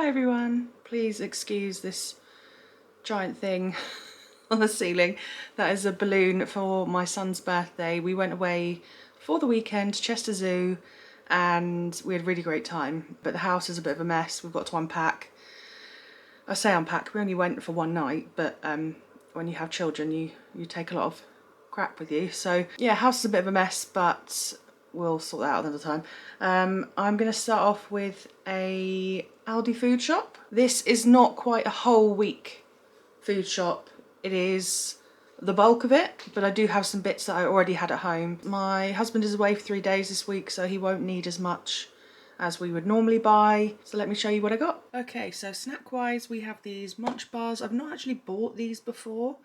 Hi everyone, please excuse this giant thing on the ceiling. That is a balloon for my son's birthday. We went away for the weekend to Chester Zoo and we had a really great time, but the house is a bit of a mess. We've got to unpack. I say unpack, we only went for one night, but when you have children you take a lot of crap with you. So yeah, house is a bit of a mess, but we'll sort that out another time. I'm going to start off with a ALDI food shop. This is not quite a whole week food shop. It is the bulk of it, but I do have some bits that I already had at home. My husband is away for 3 days this week, so he won't need as much as we would normally buy. So let me show you what I got. Okay, so snack wise we have these Munch bars. I've not actually bought these before.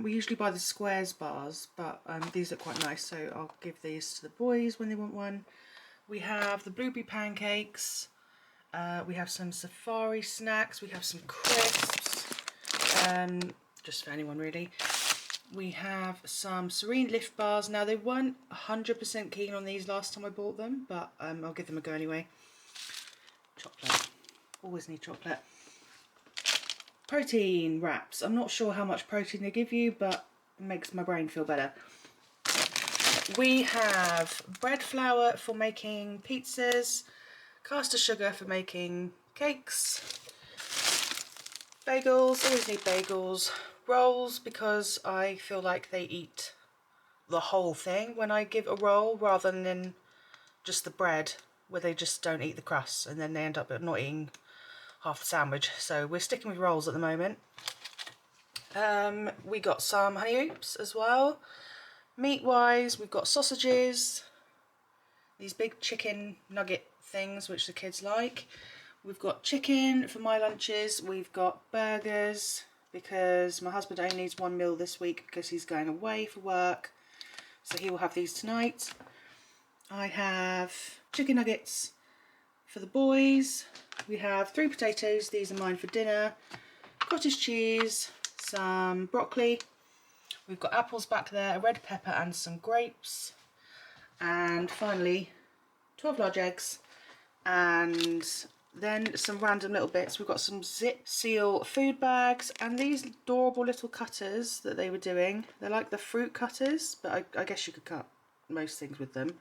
We usually buy the squares bars, but these look quite nice, so I'll give these to the boys when they want one. We have the blueberry pancakes. We have some safari snacks. We have some crisps, just for anyone really. We have some Serene Lift bars. Now they weren't 100% keen on these last time I bought them, but I'll give them a go anyway. Chocolate. Always need chocolate. Protein wraps. I'm not sure how much protein they give you, but it makes my brain feel better. We have bread flour for making pizzas, caster sugar for making cakes, bagels, always need bagels, rolls because I feel like they eat the whole thing when I give a roll rather than just the bread where they just don't eat the crust and then they end up not eating half the sandwich. So we're sticking with rolls at the moment. We got some honey oops as well. Meat wise we've got sausages, these big chicken nugget things which the kids like. We've got chicken for my lunches. We've got burgers because my husband only needs one meal this week because he's going away for work, so he will have these tonight. I have chicken nuggets for the boys. We have 3 potatoes, these are mine for dinner, cottage cheese, some broccoli. We've got apples back there, a red pepper and some grapes. And finally 12 large eggs and then some random little bits. We've got some zip seal food bags and these adorable little cutters that they were doing. They're like the fruit cutters, but I guess you could cut most things with them.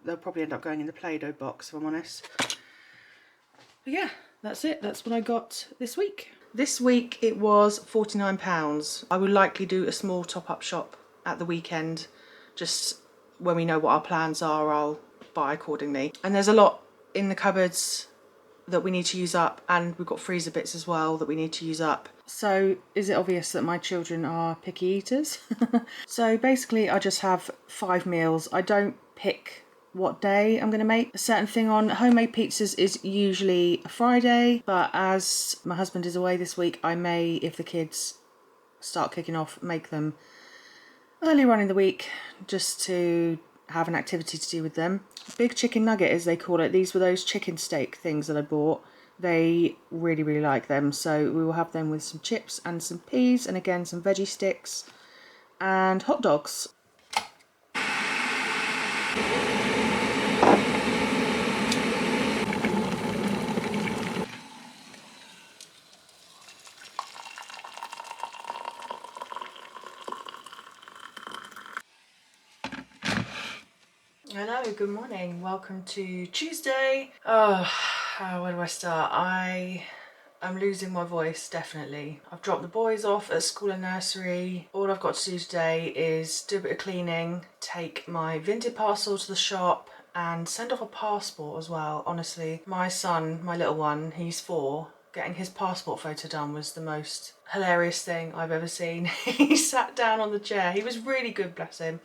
They'll probably end up going in the Play-Doh box if I'm honest. But yeah, that's it. That's what I got this week. This week it was £49. I will likely do a small top-up shop at the weekend. Just when we know what our plans are, I'll buy accordingly. And there's a lot in the cupboards that we need to use up, and we've got freezer bits as well that we need to use up. So is it obvious that my children are picky eaters? So basically I just have 5 meals. I don't pick what day I'm going to make a certain thing on. Homemade pizzas is usually a Friday, but as my husband is away this week, I may, if the kids start kicking off, make them earlier on in the week just to have an activity to do with them. Big chicken nugget as they call it. These were those chicken steak things that I bought. They really, really like them, so we will have them with some chips and some peas and again some veggie sticks and hot dogs. Hello, good morning. Welcome to Tuesday. Oh, where do I start? I'm losing my voice, definitely. I've dropped the boys off at school and nursery. All I've got to do today is do a bit of cleaning, take my Vinted parcel to the shop and send off a passport as well. Honestly, my son, my little one, he's 4. Getting his passport photo done was the most hilarious thing I've ever seen. He sat down on the chair. He was really good, bless him.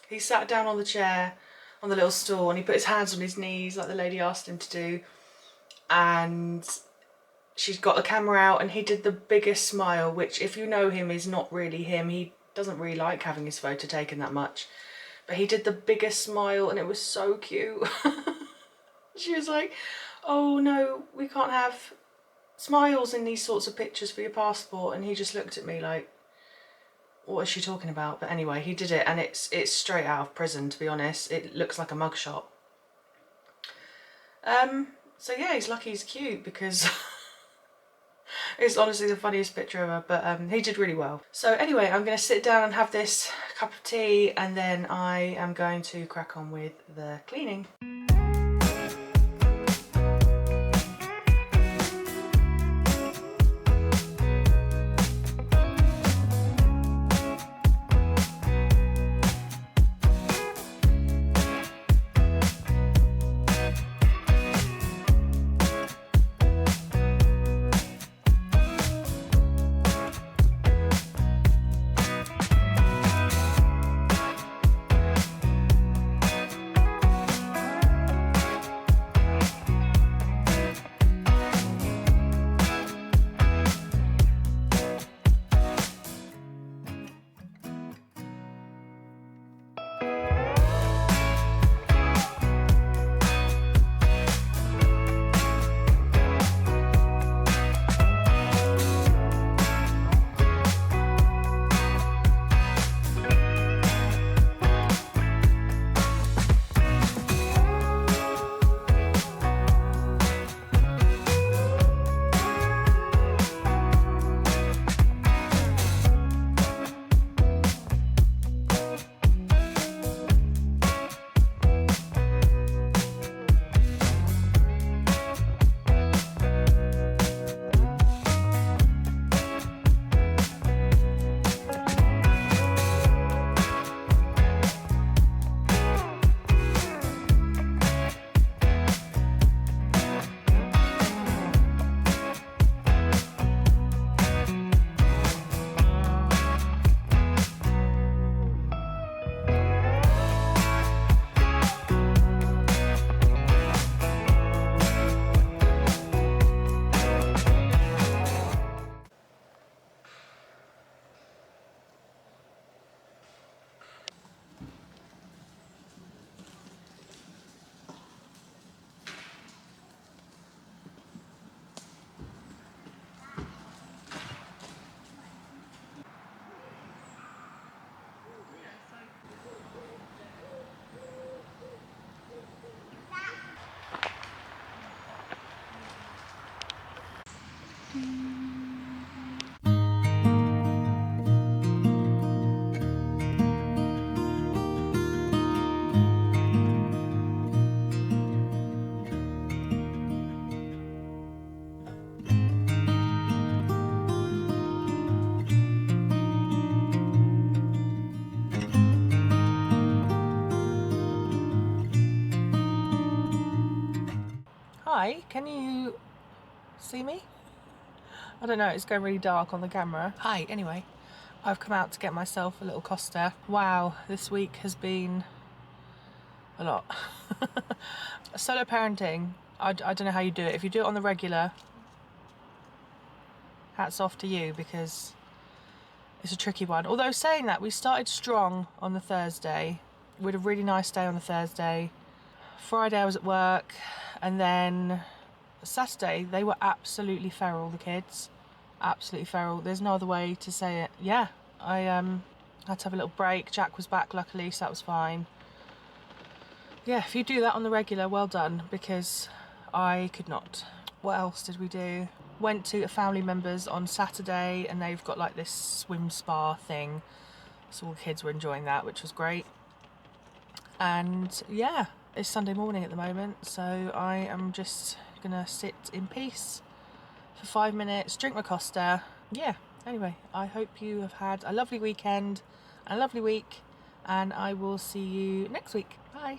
He sat down on the chair on the little stool and he put his hands on his knees like the lady asked him to do, and she's got the camera out and he did the biggest smile, which if you know him is not really him. He doesn't really like having his photo taken that much, but he did the biggest smile and it was so cute. She was like, oh no, we can't have smiles in these sorts of pictures for your passport, and he just looked at me like, what is she talking about? But anyway, he did it and it's straight out of prison, to be honest. It looks like a mugshot. So yeah, he's lucky he's cute because it's honestly the funniest picture ever, but he did really well. So anyway, I'm going to sit down and have this cup of tea, and then I am going to crack on with the cleaning. Hi, can you see me? I don't know, it's going really dark on the camera. Hi, anyway, I've come out to get myself a little Costa. Wow, this week has been a lot. Solo parenting, I don't know how you do it. If you do it on the regular, hats off to you, because it's a tricky one. Although saying that, we started strong on the Thursday. We had a really nice day on the Thursday. Friday I was at work, and then Saturday they were absolutely feral, the kids. Absolutely feral. There's no other way to say it. Yeah, I had to have a little break. Jack was back luckily, so that was fine. Yeah, if you do that on the regular, well done, because I could not. What else did we do? Went to a family member's on Saturday, and they've got like this swim spa thing, so all the kids were enjoying that, which was great. And yeah, it's Sunday morning at the moment, so I am just gonna sit in peace for 5 minutes, drink my Costa. Yeah, anyway, I hope you have had a lovely weekend, a lovely week, and I will see you next week. Bye.